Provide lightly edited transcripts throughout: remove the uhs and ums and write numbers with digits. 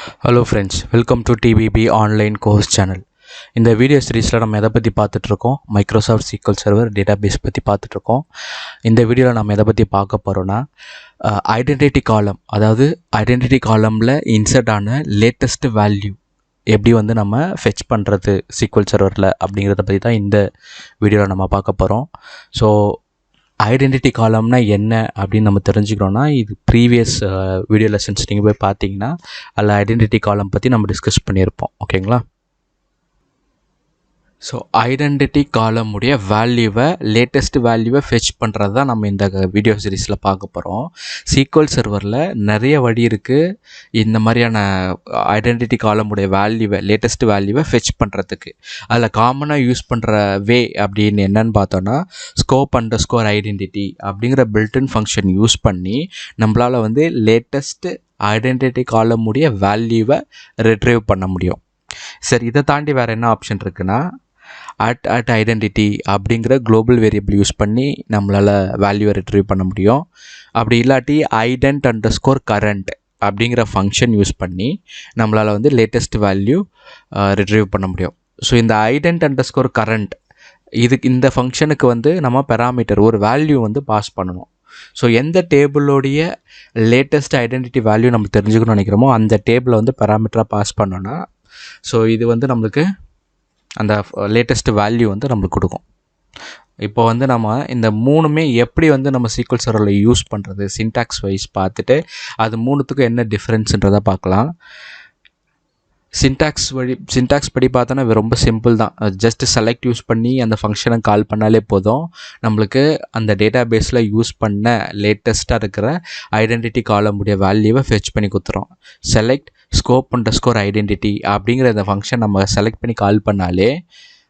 Hello friends, welcome to TBB online course channel. இந்த video சீரிஸில் நம்ம எதை பற்றி பார்த்துட்ருக்கோம், மைக்ரோசாஃப்ட் SQL சர்வர் டேட்டாபேஸ் பற்றி பார்த்துட்ருக்கோம். இந்த வீடியோவில் நம்ம எதை பற்றி பார்க்க போகிறோன்னா ஐடென்டிட்டி காலம், அதாவது ஐடென்டிட்டி காலமில் இன்சர்ட் ஆன லேட்டஸ்ட் வேல்யூ எப்படி வந்து நம்ம ஃபெச் பண்ணுறது SQL சர்வரில் அப்படிங்கிறத பற்றி தான் இந்த வீடியோவில் நம்ம பார்க்க போகிறோம். ஸோ ஐடென்டிட்டி காலம்னா என்ன அப்படின்னு நம்ம தெரிஞ்சுக்கிறோன்னா, இது ப்ரீவியஸ் வீடியோ லெசன்ஸ் நீங்கள் போய் பார்த்தீங்கன்னா அதில் ஐடென்டிட்டி காலம் பற்றி நம்ம டிஸ்கஸ் பண்ணியிருப்போம். ஓகேங்களா? ஸோ ஐடென்டிட்டி காலமுடைய வேல்யூவை, லேட்டஸ்ட் வேல்யூவை ஃபெச் பண்ணுறது தான் நம்ம இந்த வீடியோ சீரிஸில் பார்க்க போகிறோம். SQL சர்வரில் நிறைய வழி இருக்குது இந்த மாதிரியான ஐடென்டிட்டி காலமுடைய வேல்யூவை, லேட்டஸ்ட் வேல்யூவை ஃபெச் பண்ணுறதுக்கு. அதில் காமனாக யூஸ் பண்ணுற வே அப்படின்னு என்னன்னு பார்த்தோன்னா, ஸ்கோப் அண்டர்ஸ்கோர் ஐடென்டிட்டி அப்படிங்கிற பில்ட்இன் ஃபங்க்ஷன் யூஸ் பண்ணி நம்மளால் வந்து லேட்டஸ்ட் ஐடென்டிட்டி காலமுடைய வேல்யூவை ரிட்ரைவ் பண்ண முடியும். சரி, இதை தாண்டி வேறு என்ன ஆப்ஷன் இருக்குன்னா, அட் ஐடென்டிட்டி அப்படிங்கிற குளோபல் வேரியபிள் யூஸ் பண்ணி நம்மளால் வேல்யூவை ரிட்ரீவ் பண்ண முடியும். அப்படி இல்லாட்டி ஐடென்ட் அண்டர்ஸ்கோர் கரண்ட் அப்படிங்கிற ஃபங்க்ஷன் யூஸ் பண்ணி நம்மளால் வந்து லேட்டஸ்ட் வேல்யூ ரிட்ரீவ் பண்ண முடியும். ஸோ இந்த ஐடென்ட் அண்டர்ஸ்கோர் கரண்ட், இந்த ஃபங்க்ஷனுக்கு வந்து நம்ம பெராமீட்டர் ஒரு வேல்யூ வந்து பாஸ் பண்ணணும். ஸோ எந்த டேபிளோடைய லேட்டஸ்ட் ஐடென்டிட்டி வேல்யூ நம்ம தெரிஞ்சுக்கணும்னு நினைக்கிறோமோ அந்த டேபிளை வந்து பெராமீட்டராக பாஸ் பண்ணோன்னா, ஸோ இது வந்து நம்மளுக்கு அந்த லேட்டஸ்ட் வேல்யூ வந்து நம்மளுக்கு கொடுக்கும். இப்போ வந்து நம்ம இந்த மூணுமே எப்படி வந்து நம்ம SQL சர்வரில் யூஸ் பண்ணுறது, சின்டாக்ஸ் வைஸ் பார்த்துட்டு அது மூணுத்துக்கும் என்ன டிஃப்ரென்ஸுன்றதை பார்க்கலாம். சின்டாக்ஸ் படி பார்த்தோன்னா ரொம்ப சிம்பிள் தான். ஜஸ்ட் செலக்ட் யூஸ் பண்ணி அந்த ஃபங்க்ஷனை கால் பண்ணாலே போதும், நம்மளுக்கு அந்த டேட்டா பேஸில் யூஸ் பண்ண லேட்டஸ்ட்டாக இருக்கிற ஐடென்டிட்டி காலமுடைய வேல்யூவை ஃபெச் பண்ணி கொடுத்துரும். செலக்ட் ஸ்கோப் அண்டர்ஸ்கோர் ஐடென்டிட்டி அப்படிங்கிற இந்த ஃபங்க்ஷன் நம்ம செலக்ட் பண்ணி கால் பண்ணாலே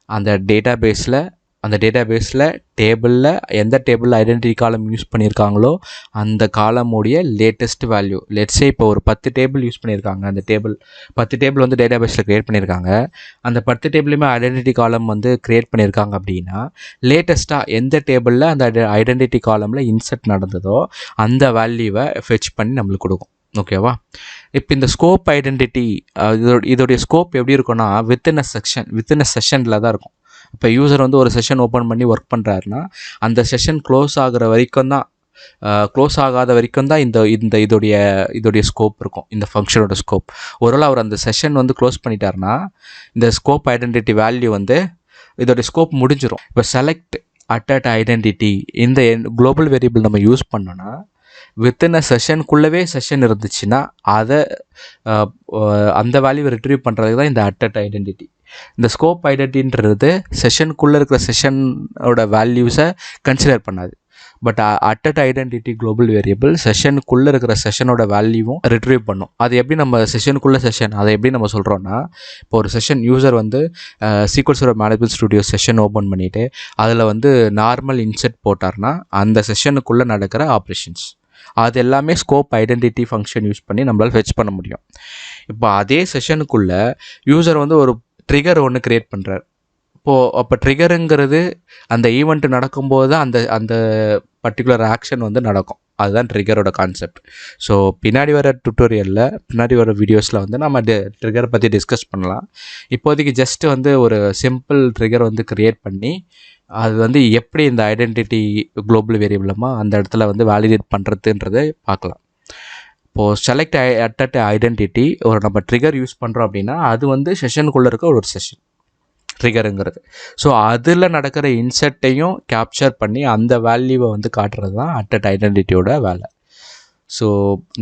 அந்த டேட்டா பேஸில் டேபிளில் எந்த டேபிளில் ஐடென்டிட்டி காலம் யூஸ் பண்ணியிருக்காங்களோ அந்த காலமுடைய லேட்டஸ்ட் வேல்யூ. லெட்ஸே இப்போ ஒரு 10 டேபிள் யூஸ் பண்ணியிருக்காங்க, அந்த 10 டேபிள் வந்து டேட்டா பேஸில் க்ரியேட் பண்ணியிருக்காங்க. அந்த 10 டேபிளுமே ஐடென்டிட்டி காலம் வந்து க்ரியேட் பண்ணியிருக்காங்க அப்படின்னா, லேட்டஸ்ட்டாக எந்த டேபிளில் அந்த ஐடென்டிட்டி காலமில் இன்சர்ட் நடந்ததோ அந்த வேல்யூவை ஃபெச் பண்ணி நம்மளுக்கு கொடுக்கும். ஓகேவா? இப்போ இந்த ஸ்கோப் ஐடென்டிட்டி, இதோடைய ஸ்கோப் எப்படி இருக்குன்னா, வித்தின் அ செஷனில் தான் இருக்கும். இப்போ யூசர் வந்து ஒரு செஷன் ஓப்பன் பண்ணி ஒர்க் பண்ணுறாருன்னா அந்த செஷன் க்ளோஸ் ஆகாத வரைக்கும் தான் இதோடைய ஸ்கோப் இருக்கும், இந்த ஃபங்க்ஷனோட ஸ்கோப். ஒருவேளை அவர் அந்த செஷன் வந்து க்ளோஸ் பண்ணிட்டாருன்னா இந்த ஸ்கோப் ஐடென்டிட்டி வேல்யூ வந்து இதோடைய ஸ்கோப் முடிஞ்சிடும். இப்போ செலக்ட் அட் ஐடென்டிட்டி இந்த குளோபல் வேரியபிள் நம்ம யூஸ் பண்ணோன்னா, வித்தின் அ செஷனுக்குள்ளவே செஷன் இருந்துச்சுன்னா அந்த வேல்யூவை ரிட்ரீவ் பண்ணுறதுக்கு தான் இந்த அட் ஐடென்டிட்டி. இந்த ஸ்கோப் ஐடென்டிட்டின்றது செஷனுக்குள்ளே இருக்கிற செஷனோட வேல்யூஸை கன்சிடர் பண்ணாது. But at identity global variable செஷனுக்குள்ளே இருக்கிற செஷனோட வேல்யூவும் ரிட்ரீவ் பண்ணும். அது எப்படி நம்ம செஷனுக்குள்ளே அதை எப்படி நம்ம சொல்கிறோன்னா, இப்போ ஒரு செஷன் யூசர் வந்து SQL server management studio session open பண்ணிவிட்டு அதில் வந்து நார்மல் இன்செர்ட் போட்டார்னா அந்த செஷனுக்குள்ளே நடக்கிற ஆப்ரேஷன்ஸ் அது எல்லாமே ஸ்கோப் ஐடென்டிட்டி ஃபங்க்ஷன் யூஸ் பண்ணி நம்மளால் ஃபெச் பண்ண முடியும். இப்போ அதே செஷனுக்குள்ளே யூசர் வந்து ஒரு ட்ரிகர் ஒன்று க்ரியேட் பண்ணுறார். அப்போ ட்ரிகருங்கிறது அந்த ஈவெண்ட் நடக்கும்போது தான் அந்த பர்டிகுலர் ஆக்ஷன் வந்து நடக்கும். அதுதான் ட்ரிகரோட கான்செப்ட். ஸோ பின்னாடி வர வீடியோஸில் வந்து நம்ம ட்ரிகரை பற்றி டிஸ்கஸ் பண்ணலாம். இப்போதைக்கு ஜஸ்ட்டு வந்து ஒரு சிம்பிள் ட்ரிகர் வந்து க்ரியேட் பண்ணி அது வந்து எப்படி இந்த ஐடென்டிட்டி குளோபல் வேரியபிளமா அந்த இடத்துல வந்து வேலிடேட் பண்ணுறதுன்றதை பார்க்கலாம். இப்போது செலக்ட் அட் ஐடென்டிட்டி ஒரு நம்ம ட்ரிகர் யூஸ் பண்ணுறோம் அப்படின்னா அது வந்து செஷனுக்குள்ளே இருக்க ஒரு செஷன் ட்ரிகருங்கிறது. ஸோ அதில் நடக்கிற இன்செர்ட்டையும் கேப்சர் பண்ணி அந்த வேல்யூவை வந்து காட்டுறது தான் அட் ஐடென்டிட்டியோட வேலை. ஸோ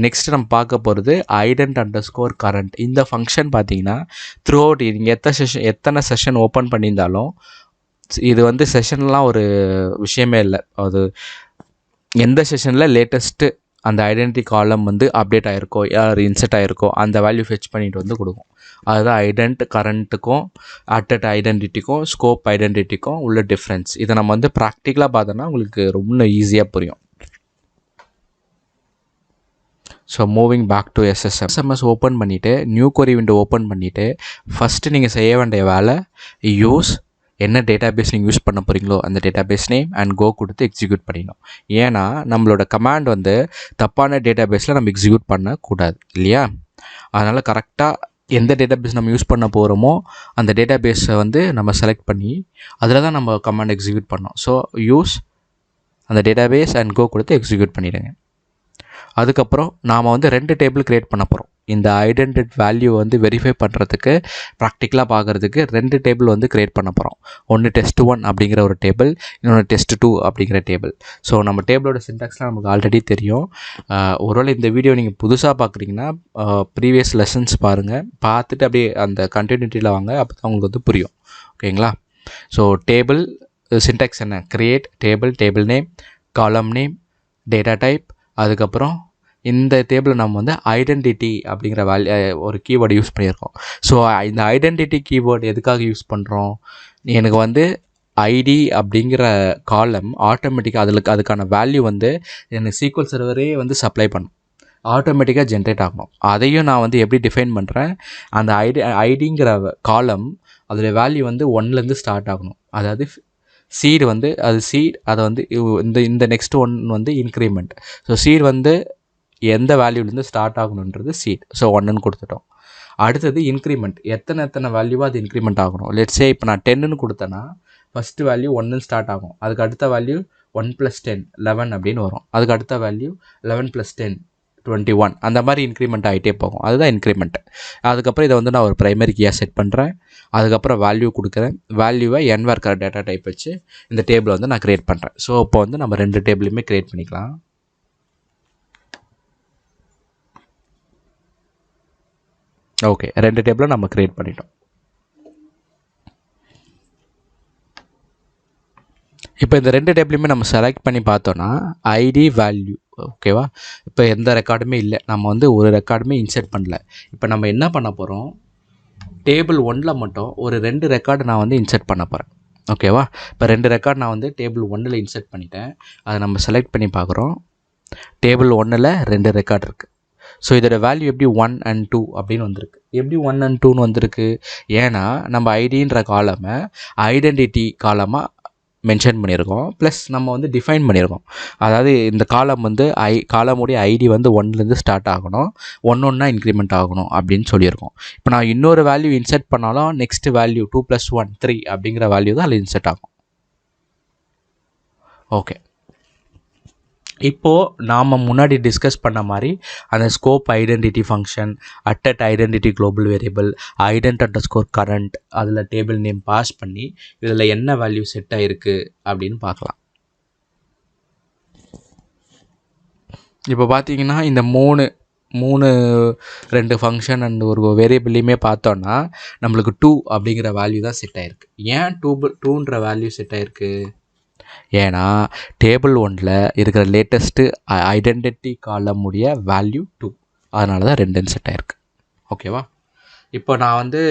நெக்ஸ்ட் நம்ம பார்க்க போகிறது ஐடென்ட் அண்டர்ஸ்கோர் கரண்ட். இந்த ஃபங்க்ஷன் பார்த்தீங்கன்னா த்ரூ அவுட் நீங்கள் எத்தனை செஷன் ஓப்பன் பண்ணியிருந்தாலும் இது வந்து செஷன்லாம் ஒரு விஷயமே இல்லை. அது எந்த செஷனில் லேட்டஸ்ட்டு அந்த ஐடென்டிட்டி காலம் வந்து அப்டேட் ஆகிருக்கோ யார் இன்செர்ட் ஆகிருக்கோ அந்த வேல்யூ ஃபெச் பண்ணிட்டு வந்து கொடுக்கும். அதுதான் ஐடென்ட் கரண்ட்டுக்கும் அட் ஐடென்டிட்டிக்கும் ஸ்கோப் ஐடென்டிட்டிக்கும் உள்ள டிஃப்ரென்ஸ். இதை நம்ம வந்து ப்ராக்டிக்கலாக பார்த்தோன்னா உங்களுக்கு ரொம்ப ஈஸியாக புரியும். So moving back to ssms open பண்ணிவிட்டு நியூ கொரி விண்டோ ஓப்பன் பண்ணிவிட்டு ஃபஸ்ட்டு நீங்கள் செய்ய வேண்டிய வேலை யூஸ் என்ன டேட்டாபேஸ் நீங்கள் யூஸ் பண்ண போகிறீங்களோ அந்த டேட்டாபேஸ் நேம் அண்ட் கோ கொடுத்து எக்ஸிக்யூட் பண்ணிடணும். ஏன்னா நம்மளோட கமாண்ட் வந்து தப்பான டேட்டாபேஸில் நம்ம எக்ஸிக்யூட் பண்ணக்கூடாது இல்லையா? அதனால் கரெக்டாக எந்த டேட்டாபேஸ் நம்ம யூஸ் பண்ண போகிறோமோ அந்த டேட்டாபேஸை வந்து நம்ம செலக்ட் பண்ணி அதில் தான் நம்ம கமாண்ட் எக்ஸிக்யூட் பண்ணோம். ஸோ யூஸ் அந்த டேட்டாபேஸ் அண்ட் கோ கொடுத்து எக்ஸிக்யூட் பண்ணிடுங்க. அதுக்கப்புறம் நாம் வந்து 2 டேபிள் க்ரியேட் பண்ண போகிறோம். இந்த ஐடென்டிட்டி வேல்யூ வந்து வெரிஃபை பண்ணுறதுக்கு ப்ராக்டிக்கலாக பார்க்குறதுக்கு 2 டேபிள் வந்து க்ரியேட் பண்ண போகிறோம். ஒன்று test1 அப்படிங்கிற ஒரு டேபிள், இன்னொன்று test2 அப்படிங்கிற டேபிள். ஸோ நம்ம டேபிளோட சின்டாக்ஸ்லாம் நமக்கு ஆல்ரெடி தெரியும். ஒருவேளை இந்த வீடியோ நீங்கள் புதுசாக பார்க்குறீங்கன்னா ப்ரீவியஸ் லெசன்ஸ் பாருங்கள், பார்த்துட்டு அப்படியே அந்த கண்டினியூட்டியில் வாங்க, அப்போ தான் உங்களுக்கு வந்து புரியும். ஓகேங்களா? ஸோ டேபிள் சின்டாக்ஸ் என்ன? கிரியேட் டேபிள், டேபிள் நேம், காலம் நேம், டேட்டா டைப், அதுக்கப்புறம் இந்த டேபிளில் நம்ம வந்து ஐடென்டிட்டி அப்படிங்கிற ஒரு கீவேர்டு யூஸ் பண்ணியிருக்கோம். ஸோ இந்த ஐடென்டிட்டி கீவேர்டு எதுக்காக யூஸ் பண்ணுறோம்? எனக்கு வந்து ஐடி அப்படிங்கிற காலம் ஆட்டோமேட்டிக்காக அதுக்கான வேல்யூ வந்து எனக்கு SQL சர்வரே வந்து சப்ளை பண்ணும், ஆட்டோமேட்டிக்காக ஜென்ரேட் ஆகணும். அதையும் நான் வந்து எப்படி டிஃபைன் பண்ணுறேன்? அந்த ஐடிங்கிற காலம் அதோடைய வேல்யூ வந்து 1லேருந்து ஸ்டார்ட் ஆகணும். அதாவது சீடு வந்து அது சீட், அதை வந்து இந்த நெக்ஸ்ட் ஒன் வந்து இன்க்ரிமெண்ட். ஸோ சீட் வந்து எந்த வேல்யூலேருந்து ஸ்டார்ட் ஆகணுன்றது சீட். ஸோ 1ன்னு கொடுத்துட்டோம். அடுத்தது இன்க்ரிமெண்ட், எத்தனை வேல்யூவாக அது இன்க்ரிமெண்ட் ஆகணும். லெட்ஸே இப்போ நான் 10ன்னு கொடுத்தேன்னா ஃபஸ்ட்டு வேல்யூ 1ன்னு ஸ்டார்ட் ஆகும். அதுக்கு அடுத்த வேல்யூ 1 + 10 11 அப்படின்னு வரும். அதுக்கு அடுத்த வேல்யூ 11 + 10 21, அந்த மாதிரி இன்க்ரிமெண்ட் ஆகிட்டே போகும். அதுதான் இன்க்ரிமெண்ட். அதுக்கப்புறம் இதை வந்து நான் ஒரு ப்ரைமரி கீயாக செட் பண்ணுறேன். அதுக்கப்புறம் வேல்யூ கொடுக்குறேன். வேல்யூவை என்வார்க்கர் டேட்டா டைப் வச்சு இந்த டேபிளை வந்து நான் க்ரியேட் பண்ணுறேன். ஸோ இப்போ வந்து நம்ம 2 டேபிளையுமே க்ரியேட் பண்ணிக்கலாம். ஓகே, 2 டேபிளை நம்ம க்ரியேட் பண்ணிட்டோம். இப்போ இந்த 2 டேபிளையுமே நம்ம செலக்ட் பண்ணி பார்த்தோன்னா ஐடி வேல்யூ, ஓகேவா? இப்போ எந்த ரெக்கார்டுமே இல்லை, நம்ம வந்து ஒரு ரெக்கார்டுமே இன்சர்ட் பண்ணல. இப்போ நம்ம என்ன பண்ண போகிறோம்? டேபிள் 1ல் மட்டும் ஒரு 2 ரெக்கார்டு நான் வந்து இன்சர்ட் பண்ண போகிறேன். ஓகேவா? இப்போ 2 ரெக்கார்டு நான் வந்து டேபிள் 1ல் இன்சர்ட் பண்ணிட்டேன். அதை நம்ம செலக்ட் பண்ணி பார்க்குறோம். டேபிள் 1ல் 2 ரெக்கார்டு இருக்குது. ஸோ இதோட வேல்யூ எப்படி 1 and 2 அப்படின்னு வந்திருக்கு. எப்படி 1 and 2ன்னு வந்திருக்கு? ஏன்னா நம்ம ஐடின்ற காலமை ஐடென்டிட்டி காலமாக மென்ஷன் பண்ணியிருக்கோம், ப்ளஸ் நம்ம வந்து டிஃபைன் பண்ணியிருக்கோம். அதாவது இந்த காலம் வந்து காலமுடைய ஐடி வந்து 1லேருந்து ஸ்டார்ட் ஆகணும், 1 இன்க்ரிமெண்ட் ஆகணும் அப்படின்னு சொல்லியிருக்கோம். இப்போ நான் இன்னொரு வேல்யூ இன்சர்ட் பண்ணாலும் நெக்ஸ்ட் வேல்யூ 2 + 1 3 அப்படிங்கிற வேல்யூ தான் அதில் இன்சர்ட் ஆகும். ஓகே, இப்போது நாம் முன்னாடி டிஸ்கஸ் பண்ண மாதிரி அந்த scope identity function, at identity global variable, ident_current, அதில் டேபிள் நேம் பாஸ் பண்ணி இதில் என்ன வேல்யூ செட் ஆகிருக்கு அப்படின்னு பார்க்கலாம். இப்போ பார்த்தீங்கன்னா இந்த மூணு 2 ஃபங்க்ஷன் அண்ட் ஒரு வேரியபிள்லையுமே பார்த்தோன்னா நம்மளுக்கு 2 அப்படிங்கிற வேல்யூ தான் செட் ஆகிருக்கு. ஏன் 2ன்ற வேல்யூ செட் ஆகிருக்கு? ஏன்னா டேபிள் 1ல் இருக்கிற லேட்டஸ்ட்டு ஐடென்டிட்டி காலமுடைய வேல்யூ 2, அதனால தான் 2 செட் ஆகிருக்கு. ஓகேவா? இப்போ நான் வந்து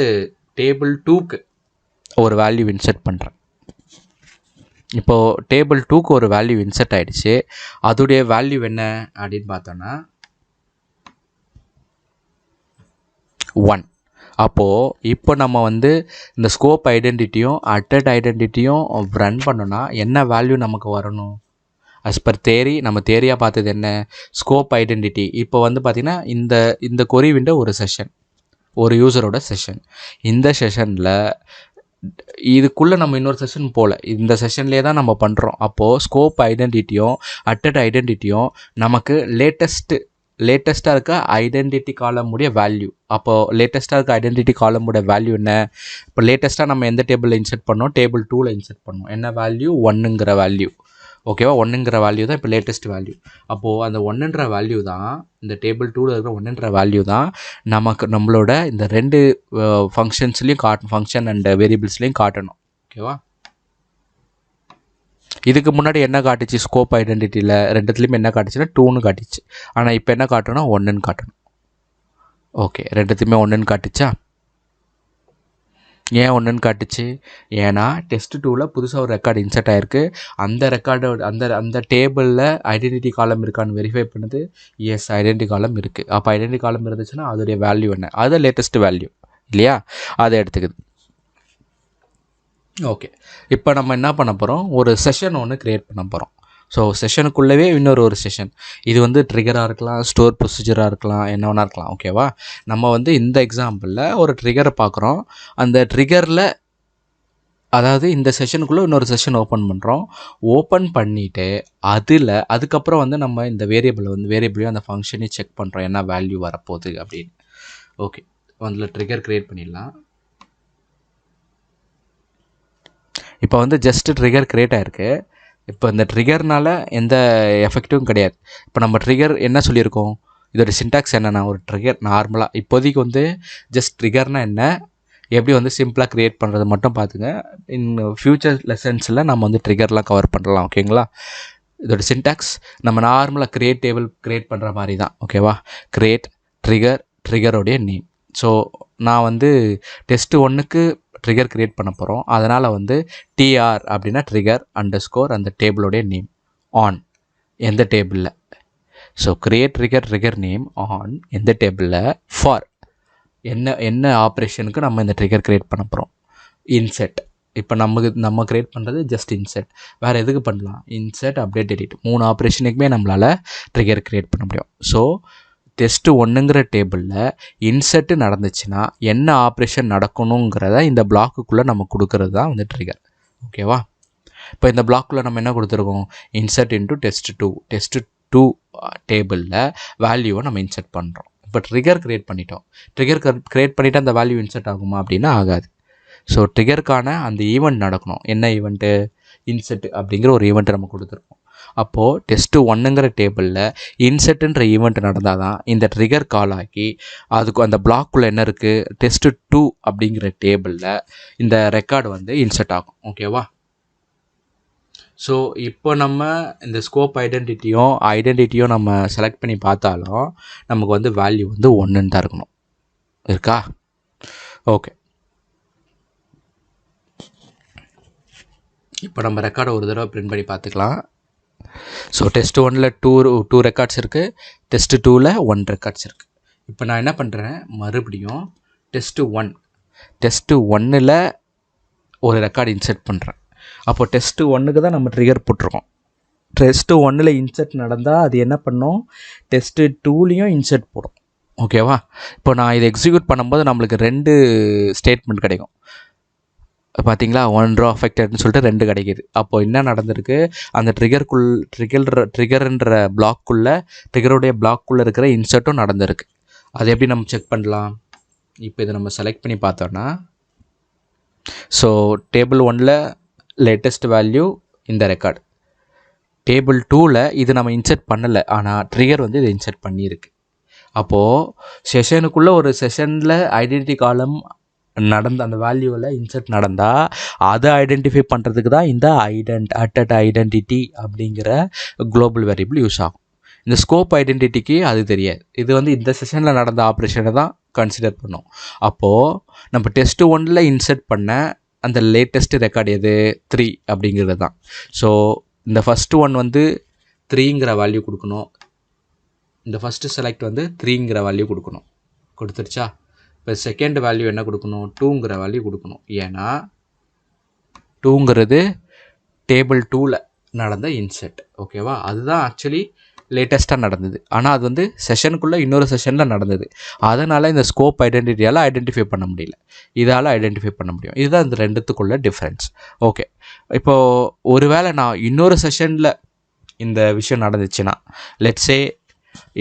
டேபிள் 2க்கு ஒரு வேல்யூ இன்சர்ட் பண்ணுறேன். இப்போது டேபிள் 2க்கு ஒரு வேல்யூ இன்சர்ட் ஆகிடுச்சு. அதோடைய வேல்யூ என்ன அப்படின்னு பார்த்தோன்னா 1. அப்போது இப்போ நம்ம வந்து இந்த ஸ்கோப் ஐடென்டிட்டியும் அட் ஐடென்டிட்டியும் ரன் பண்ணோன்னா என்ன வேல்யூ நமக்கு வரணும்? as per தேரி, நம்ம தேரியாக பார்த்தது என்ன? Scope identity. இப்போ வந்து பார்த்திங்கன்னா இந்த கொரி விண்டோ ஒரு செஷன், ஒரு யூசரோட செஷன். இந்த செஷனில் இதுக்குள்ளே நம்ம இன்னொரு செஷன் போகல, இந்த செஷன்லேயே தான் நம்ம பண்ணுறோம். அப்போது ஸ்கோப் ஐடென்டிட்டியும் அட் ஐடென்டிட்டியும் நமக்கு லேட்டஸ்ட்டாக இருக்க ஐடென்டிட்டி காலமுடைய வேல்யூ. அப்போது லேட்டஸ்ட்டாக இருக்க ஐடென்டிட்டி காலமுடைய வேல்யூ என்ன? இப்போ லேட்டஸ்ட்டாக நம்ம எந்த டேபிளில் இன்சர்ட் பண்ணோம்? டேபிள் 2ல் இன்சர்ட் பண்ணோம். என்ன வேல்யூ? 1ங்கிற வேல்யூ. ஓகேவா? 1ங்கிற வேல்யூ தான் இப்போ லேட்டஸ்ட் வேல்யூ. அப்போது அந்த 1ன்ற வேல்யூ தான், இந்த டேபிள் 2ல் இருக்கிற 1ன்ற வேல்யூ தான் நம்மளோட இந்த 2 ஃபங்க்ஷன்ஸ்லேயும் ஃபங்க்ஷன் அண்ட் வேரியபிள்ஸ்லேயும் காட்டணும். ஓகேவா? இதுக்கு முன்னாடி என்ன காட்டுச்சு? ஸ்கோப் ஐடென்டிட்டியில் 2த்துலேயுமே என்ன காட்டுச்சுன்னா 2ன்னு காட்டுச்சு. ஆனால் இப்போ என்ன காட்டணும்? 1ன்னு காட்டணும். ஓகே, 2த்துலையுமே 1ன்னு காட்டுச்சா? ஏன் 1ன்னு காட்டுச்சு? ஏன்னா டெஸ்ட் 2ல் புதுசாக ஒரு ரெக்கார்டு இன்சர்ட் ஆகிருக்கு. அந்த ரெக்கார்டோட அந்த டேபிளில் ஐடென்டிட்டி காலம் இருக்கான்னு வெரிஃபை பண்ணுது. எஸ், ஐடென்டிட்டி காலம் இருக்குது. அப்போ ஐடென்டிட்டி காலம் இருந்துச்சுன்னா அதோடைய வேல்யூ என்ன? அது லேட்டஸ்ட் வேல்யூ இல்லையா? அதை எடுத்துக்குது. ஓகே, இப்போ நம்ம என்ன பண்ண போகிறோம்? ஒரு செஷன் ஒன்று க்ரியேட் பண்ண போகிறோம். ஸோ செஷனுக்குள்ளவே இன்னொரு செஷன். இது வந்து ட்ரிகராக இருக்கலாம், ஸ்டோர் ப்ரொசீஜராக இருக்கலாம், என்ன வேணா இருக்கலாம். ஓகேவா? நம்ம வந்து இந்த எக்ஸாம்பிளில் ஒரு ட்ரிகரை பார்க்குறோம். அந்த ட்ரிகரில் அதாவது இந்த செஷனுக்குள்ளே இன்னொரு செஷன் ஓப்பன் பண்ணுறோம். ஓப்பன் பண்ணிவிட்டு அதுக்கப்புறம் வந்து நம்ம இந்த வேரியபிளையும் அந்த ஃபங்க்ஷனையும் செக் பண்ணுறோம், என்ன வேல்யூ வரப்போகுது அப்படின்னு. ஓகே, அதில் ட்ரிகர் க்ரியேட் பண்ணிடலாம். இப்போ வந்து ஜஸ்ட்டு ட்ரிகர் க்ரியேட் ஆகிருக்கு. இப்போ இந்த ட்ரிகர்னால் எந்த எஃபெக்ட்டும் கிடையாது. இப்போ நம்ம ட்ரிகர் என்ன சொல்லியிருக்கோம், இதோட சின்டாக்ஸ் என்னென்னா, ஒரு ட்ரிகர் நார்மலாக இப்போதைக்கு வந்து ஜஸ்ட் ட்ரிகர்னால் என்ன, எப்படி வந்து சிம்பிளாக க்ரியேட் பண்ணுறது மட்டும் பார்த்துங்க. இன் ஃப்யூச்சர் லெசன்ஸில் நம்ம வந்து ட்ரிகர்லாம் கவர் பண்ணலாம். ஓகேங்களா? இதோட சின்டாக்ஸ் நம்ம நார்மலாக டேபிள் க்ரியேட் பண்ணுற மாதிரி தான். ஓகேவா? Create ட்ரிகரோடைய name. ஸோ நான் வந்து டெஸ்ட்டு 1க்கு ட்ரிகர் க்ரியேட் பண்ண போகிறோம். அதனால் வந்து டிஆர் அப்படின்னா ட்ரிகர் அண்டர்ஸ்கோர் அந்த டேபிளோடைய நேம் ஆன் எந்த டேபிளில். So create trigger name on எந்த டேபிளில், ஃபார் என்ன ஆப்ரேஷனுக்கு நம்ம இந்த ட்ரிகர் க்ரியேட் பண்ண போகிறோம். இன்செட். இப்போ நம்ம க்ரியேட் பண்ணுறது ஜஸ்ட் இன்செட். வேறு எதுக்கு பண்ணலாம், இன்செட் அப்டேட் டெலிட் 3 ஆப்ரேஷனுக்குமே நம்மளால் ட்ரிகர் க்ரியேட் பண்ண முடியும். ஸோ டெஸ்ட்டு 1ங்கிற டேபிளில் இன்செட்டு நடந்துச்சுன்னா என்ன ஆப்ரேஷன் நடக்கணுங்கிறத இந்த பிளாக்குள்ளே நம்ம கொடுக்கறது தான் வந்து ட்ரிகர். ஓகேவா? இப்போ இந்த பிளாக்குள்ளே நம்ம என்ன கொடுத்துருக்கோம், இன்செட் இன்ட்டு டெஸ்ட்டு 2 டேபிளில் வேல்யூவை நம்ம இன்செர்ட் பண்ணுறோம். இப்போ ட்ரிகர் க்ரியேட் பண்ணிட்டோம். ட்ரிகர் க்ரியேட் பண்ணிவிட்டு அந்த வேல்யூ இன்செர்ட் ஆகுமா அப்படின்னா ஆகாது. ஸோ ட்ரிகருக்கான அந்த ஈவெண்ட் நடக்கணும். என்ன ஈவெண்ட்டு, இன்செட் அப்படிங்கிற ஒரு ஈவெண்ட்டை நம்ம கொடுத்துருக்கோம். அப்போது டெஸ்ட்டு 1ங்கிற டேபிளில் இன்செட்டுன்ற ஈவெண்ட் நடந்தால் தான் இந்த ட்ரிகர் கால் ஆகி அதுக்கு அந்த பிளாக்குள்ளே என்ன இருக்குது, டெஸ்ட்டு 2 அப்படிங்கிற டேபிளில் இந்த ரெக்கார்டு வந்து இன்செர்ட் ஆகும். ஓகேவா? ஸோ இப்போ நம்ம இந்த ஸ்கோப் ஐடென்டிட்டியும் நம்ம செலக்ட் பண்ணி பார்த்தாலும் நமக்கு வந்து வேல்யூ வந்து 1ன்னு தான் இருக்கணும். இருக்கா? ஓகே, இப்போ நம்ம ரெக்கார்டை ஒரு தடவை பிரிண்ட் பண்ணி பார்த்துக்கலாம். ஸோ டெஸ்ட்டு 1ல் டூ ரெக்கார்ட்ஸ் இருக்குது, டெஸ்ட்டு 2ல் 1 ரெக்கார்ட்ஸ் இருக்குது. இப்போ நான் என்ன பண்ணுறேன், மறுபடியும் டெஸ்ட்டு 1ல் ஒரு ரெக்கார்டு இன்செர்ட் பண்ணுறேன். அப்போது டெஸ்ட்டு 1க்கு தான் நம்ம ட்ரிகர் போட்டிருக்கோம். டெஸ்ட்டு 1ல் இன்செர்ட் நடந்தால் அது என்ன பண்ணோம், டெஸ்ட்டு 2லேயும் இன்செர்ட் போடும். ஓகேவா? இப்போ நான் இதை எக்ஸிக்யூட் பண்ணும்போது நம்மளுக்கு 2 ஸ்டேட்மெண்ட் கிடைக்கும். பார்த்தீங்களா, 1 ரோ அஃபெக்டட்னு சொல்லிட்டு 2 கிடைக்கிது. அப்போது என்ன நடந்திருக்கு, அந்த ட்ரிகர்ன்ற பிளாக்குள்ளே ட்ரிகருடைய பிளாக்குள்ளே இருக்கிற இன்சர்ட்டும் நடந்திருக்கு. அது எப்படி நம்ம செக் பண்ணலாம், இப்போ இதை நம்ம செலக்ட் பண்ணி பார்த்தோன்னா, ஸோ டேபிள் 1ல் லேட்டஸ்ட் வேல்யூ இந்த ரெக்கார்டு, டேபிள் 2ல் இது நம்ம இன்செர்ட் பண்ணலை, ஆனால் ட்ரிகர் வந்து இதை இன்செர்ட் பண்ணியிருக்கு. அப்போது செஷனுக்குள்ளே ஒரு செஷனில் ஐடென்டிட்டி காலம் நடந்த அந்த வேல்யூவில் இன்செர்ட் நடந்தால் அதை ஐடென்டிஃபை பண்ணுறதுக்கு தான் இந்த ஐடென்டிட்டி அப்படிங்கிற குளோபல் வேரியபிள் யூஸ் ஆகும். இந்த ஸ்கோப் ஐடென்டிட்டிக்கு அது தெரியாது. இது வந்து இந்த செஷனில் நடந்த ஆப்ரேஷனை தான் கன்சிடர் பண்ணோம். அப்போது நம்ம டெஸ்ட்டு 1ல் இன்செர்ட் பண்ண அந்த லேட்டஸ்ட் ரெக்கார்டு எது, 3 அப்படிங்கிறது தான். ஸோ இந்த ஃபஸ்ட்டு ஒன் வந்து 3ங்கிற வேல்யூ கொடுக்கணும். இந்த ஃபஸ்ட்டு செலக்ட் வந்து 3ங்கிற வேல்யூ கொடுக்கணும். கொடுத்துருச்சா? இப்போ செகண்ட் வேல்யூ என்ன கொடுக்கணும், 2ங்கிற வேல்யூ கொடுக்கணும். ஏன்னா 2ங்கிறது டேபிள் 2ல் நடந்த இன்செர்ட். ஓகேவா? அதுதான் ஆக்சுவலி லேட்டஸ்ட்டாக நடந்தது. ஆனால் அது வந்து செஷனுக்குள்ளே இன்னொரு செஷனில் நடந்தது. அதனால் இந்த ஸ்கோப் ஐடென்டிட்டியால் ஐடென்டிஃபை பண்ண முடியல, இதால் ஐடென்டிஃபை பண்ண முடியும். இதுதான் இந்த ரெண்டுத்துக்குள்ள டிஃப்ரென்ஸ். ஓகே, இப்போது ஒருவேளை நான் இன்னொரு செஷனில் இந்த விஷயம் நடந்துச்சுன்னா, லெட்ஸே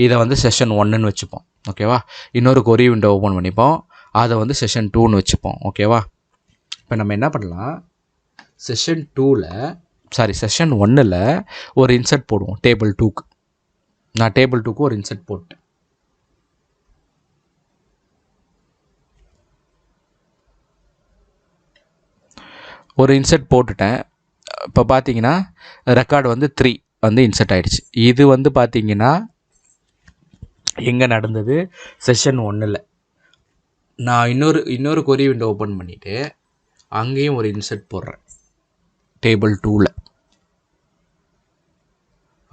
இதை வந்து செஷன் 1ன்னு வச்சுப்போம். ஓகேவா? இன்னொரு கொரி விண்டோ ஓப்பன் பண்ணிப்போம், அதை வந்து செஷன் 2ன்னு வச்சுப்போம். ஓகேவா? இப்போ நம்ம என்ன பண்ணலாம், செஷன் 1ல் ஒரு இன்செர்ட் போடுவோம் டேபிள் 2க்கு. நான் டேபிள் 2க்கு ஒரு இன்செர்ட் போட்டேன். ஒரு இன்செர்ட் போட்டுட்டேன். இப்போ பார்த்தீங்கன்னா ரெக்கார்டு வந்து 3 வந்து இன்செர்ட் ஆகிடுச்சு. இது வந்து பார்த்தீங்கன்னா எங்கே நடந்தது, செஷன் 1ல். நான் இன்னொரு கொரி விண்டோ ஓப்பன் பண்ணிவிட்டு அங்கேயும் ஒரு இன்செர்ட் போடுறேன் டேபிள் 2ல்.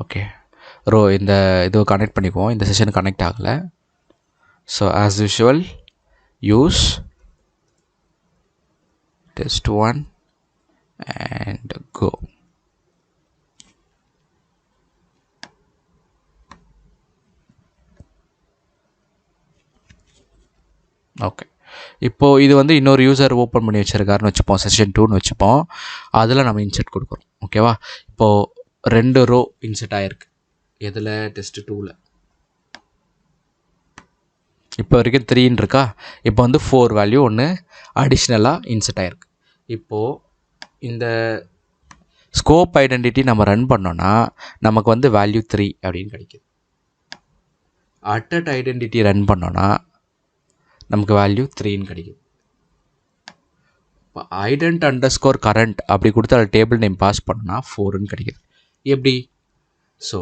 ஓகே, இந்த இது கனெக்ட் பண்ணிக்குவோம். இந்த செஷன் கனெக்ட் ஆகலை. So as usual use test1 and go. Okay. இப்போது இது வந்து இன்னொரு யூசர் ஓப்பன் பண்ணி வச்சுருக்காருன்னு வச்சுப்போம், செஷன் 2ன்னு வச்சுப்போம். அதில் நம்ம இன்செர்ட் கொடுக்குறோம். ஓகேவா? இப்போது 2 ரோ இன்செர்ட் ஆகிருக்கு. எதில்? டெஸ்ட் 2ல். இப்போ வரைக்கும் 3ன்னு இருக்கா. இப்போ வந்து 4 வேல்யூ ஒன்று அடிஷ்னலாக இன்செர்ட் ஆகிருக்கு. இப்போது இந்த ஸ்கோப் ஐடென்டிட்டி நம்ம ரன் பண்ணோன்னா நமக்கு வந்து வேல்யூ 3 அப்படின்னு கிடைக்குது. அட்டட் ஐடென்டிட்டி ரன் பண்ணோன்னா நமக்கு வேல்யூ 3ன்னு கிடைக்குது. இப்போ ஐடென்ட் அண்டர்ஸ்கோர் கரண்ட் அப்படி கொடுத்து அதில் டேபிள் நேம் பாஸ் பண்ணோன்னா 4ன்னு கிடைக்குது. எப்படி? ஸோ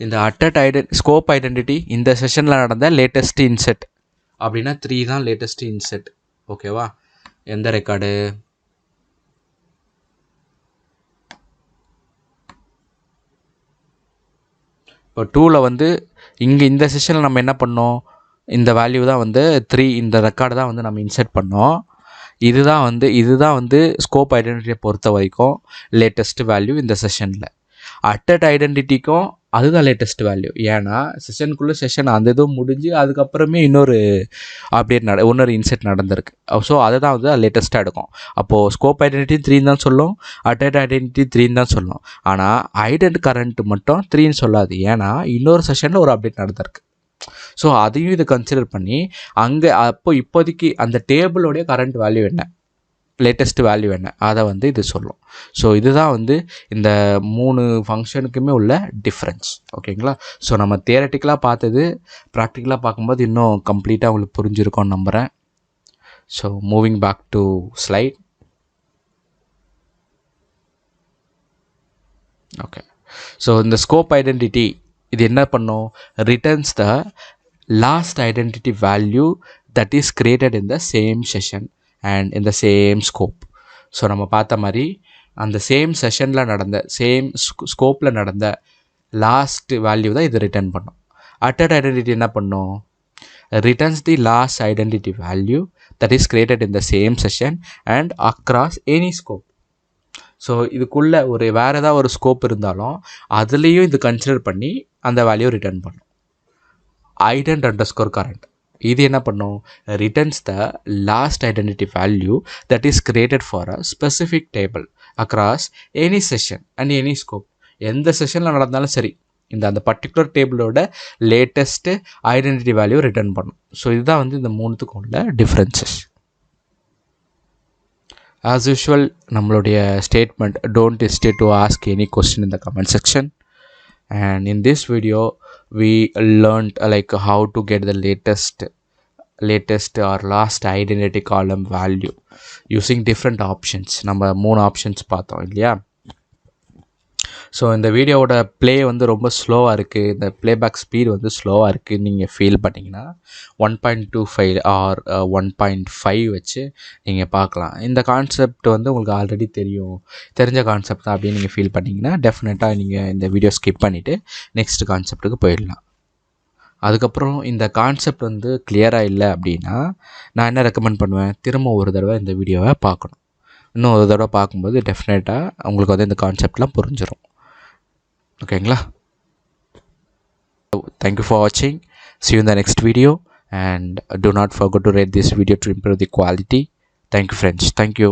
இந்த அட்டட் ஸ்கோப் ஐடென்டிட்டி இந்த செஷனில் நடந்த லேட்டஸ்ட் இன்செட் அப்படின்னா 3 தான் லேட்டஸ்ட் இன்செட். ஓகேவா? எந்த ரெக்கார்டு? இப்போ 2ல் வந்து இங்கே இந்த செஷனில் நம்ம என்ன பண்ணோம்? இந்த வேல்யூ தான் வந்து 3, இந்த ரெக்கார்டு தான் வந்து நம்ம இன்செர்ட் பண்ணோம். இதுதான் வந்து ஸ்கோப் ஐடென்டிட்டியை பொறுத்த வரைக்கும் லேட்டஸ்ட் வேல்யூ இந்த செஷனில். அட்டட் ஐடென்டிட்டிக்கும் அதுதான் லேட்டஸ்ட் வேல்யூ. ஏன்னா செஷனுக்குள்ளே செஷன் அந்த இதுவும் முடிஞ்சு அதுக்கப்புறமே இன்னொரு அப்டேட் இன்னொரு இன்செர்ட் நடந்திருக்கு. ஸோ அதை தான் வந்து லேட்டஸ்ட்டாக எடுக்கும். அப்போது ஸ்கோப் ஐடென்டிட்டி 3ன்னு தான் சொல்லும், அட்டட் ஐடென்டிட்டி 3ன்னு தான் சொல்லும். ஆனால் ஐடென்ட் கரண்ட் மட்டும் 3ன்னு சொல்லாது. ஏன்னா இன்னொரு செஷனில் ஒரு அப்டேட் நடந்திருக்கு. ஸோ அதையும் இதை கன்சிடர் பண்ணி அங்கே இப்போதைக்கு அந்த டேபிளோடைய கரண்ட் வேல்யூ என்ன, லேட்டஸ்ட் வேல்யூ என்ன, அதை வந்து இது சொல்லும். ஸோ இதுதான் வந்து இந்த 3 ஃபங்க்ஷனுக்குமே உள்ள டிஃப்ரென்ஸ். ஓகேங்களா? ஸோ நம்ம தியரட்டிக்கலாக பார்த்தது ப்ராக்டிக்கலாக பார்க்கும்போது இன்னும் கம்ப்ளீட்டாக உங்களுக்கு புரிஞ்சிருக்கோன்னு நம்புகிறேன். So moving back to slide. Okay. So இந்த ஸ்கோப் ஐடென்டிட்டி இது என்ன பண்ணும்? Returns the last identity value that is created in the same session and in the same scope. So நம்ம பார்த்த மாதிரி அந்த சேம் செஷனில் நடந்த சேம் ஸ்கோப்பில் நடந்த லாஸ்ட் வேல்யூ தான் இது ரிட்டர்ன் பண்ணும். அட்டட் ஐடென்டிட்டி என்ன பண்ணும்? Returns the last identity value that is created in the same session and across any scope. So இதுக்குள்ளே வேறு ஏதாவது ஒரு ஸ்கோப் இருந்தாலும் அதுலேயும் இது கன்சிடர் பண்ணி அந்த வேல்யூ ரிட்டர்ன் பண்ணும். ஐடென்ட் அண்டர்ஸ்கோர் கரண்ட் இது என்ன பண்ணும்? Returns the last identity value that is created for a specific table across any session and any scope. எந்த செஷனில் நடந்தாலும் சரி அந்த பர்டிகுலர் டேபிளோட லேட்டஸ்ட்டு ஐடென்டிட்டி வேல்யூ ரிட்டர்ன் பண்ணும். ஸோ இதுதான் வந்து இந்த 3த்துக்கும் உள்ள டிஃப்ரென்சஸ். As usual, நம்மளுடைய statement, don't hesitate to ask any question in the comment section. And in this video, we learned like how to get the latest or last identity column value using different options. நம்ம 3 options பார்த்தோம் இல்லையா? So இந்த வீடியோவோட play வந்து ரொம்ப ஸ்லோவாக இருக்குது, இந்த ப்ளேபேக் ஸ்பீடு வந்து ஸ்லோவாக இருக்குது நீங்கள் ஃபீல் பண்ணிங்கன்னா 1.25 ஆர் 1.5 வச்சு நீங்கள் பார்க்கலாம். இந்த கான்செப்ட் வந்து உங்களுக்கு ஆல்ரெடி தெரிஞ்ச கான்செப்ட் தான் அப்படின்னு நீங்கள் ஃபீல் பண்ணிங்கன்னா டெஃபினட்டாக நீங்கள் இந்த வீடியோ ஸ்கிப் பண்ணிவிட்டு நெக்ஸ்ட் கான்செப்ட்டுக்கு போயிடலாம். அதுக்கப்புறம் இந்த கான்செப்ட் வந்து கிளியராக இல்லை அப்படின்னா நான் என்ன ரெக்கமெண்ட் பண்ணுவேன்? திரும்ப ஒரு தடவை இந்த வீடியோவை பார்க்கணும். இன்னும் ஒரு தடவை பார்க்கும்போது டெஃபினட்டாக உங்களுக்கு வந்து இந்த கான்செப்ட்லாம் புரிஞ்சிடும். ஓகேங்களா? Thank you for watching. See you in the next video and do not forget to rate this video to improve the quality. Thank you friends. Thank you.